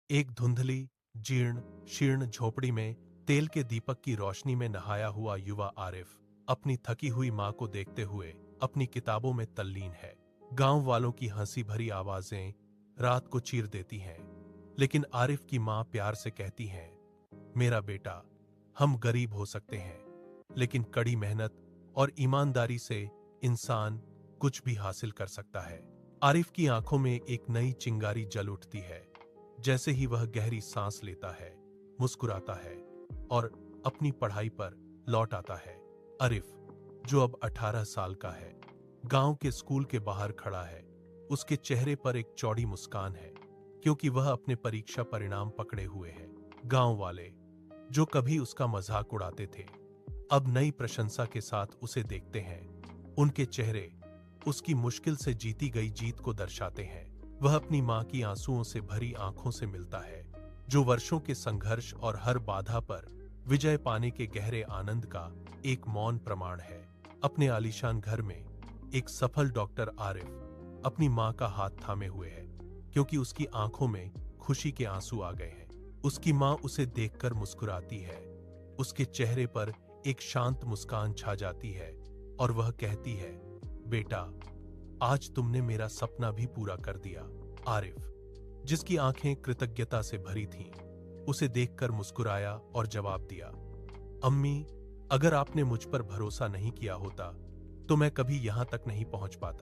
एक धुंधली, जीर्ण, शीर्ण झोपड़ी में तेल के दीपक की रोशनी में नहाया हुआ युवा आरिफ अपनी थकी हुई मां को देखते हुए अपनी किताबों में तल्लीन है। गांव वालों की हंसी भरी आवाजें रात को चीर देती हैं, लेकिन आरिफ की मां प्यार से कहती हैं, मेरा बेटा, हम गरीब हो सकते हैं, लेकिन कड़ी मेहनत और ईमानदारी से इंसान कुछ भी हासिल कर सकता है। आरिफ की आंखों में एक नई चिंगारी जल उठती है। जैसे ही वह गहरी सांस लेता है, मुस्कुराता है और अपनी पढ़ाई पर लौट आता है। आरिफ, जो अब 18 साल का है, गांव के स्कूल के बाहर खड़ा है। उसके चेहरे पर एक चौड़ी मुस्कान है, क्योंकि वह अपने परीक्षा परिणाम पकड़े हुए है। गांव वाले, जो कभी उसका मजाक उड़ाते थे, अब नई प्रशंसा के साथ उसे देखते हैं। उनके चेहरे उसकी मुश्किल से जीती गई जीत को दर्शाते हैं। वह अपनी मां की आंसुओं से भरी आंखों से मिलता है, जो वर्षों के संघर्ष और हर बाधा पर विजय पाने के गहरे आनंद का एक मौन प्रमाण है। अपने आलीशान घर में एक सफल डॉक्टर आरिफ अपनी मां का हाथ थामे हुए है, क्योंकि उसकी आंखों में खुशी के आंसू आ गए हैं। उसकी मां उसे देखकर मुस्कुराती है। उसके चेहरे पर एक शांत मुस्कान छा जाती है और वह कहती है, बेटा, आज तुमने मेरा सपना भी पूरा कर दिया। आरिफ, जिसकी आंखें कृतज्ञता से भरी थीं, उसे देखकर मुस्कुराया और जवाब दिया, अम्मी, अगर आपने मुझ पर भरोसा नहीं किया होता तो मैं कभी यहां तक नहीं पहुंच पाता।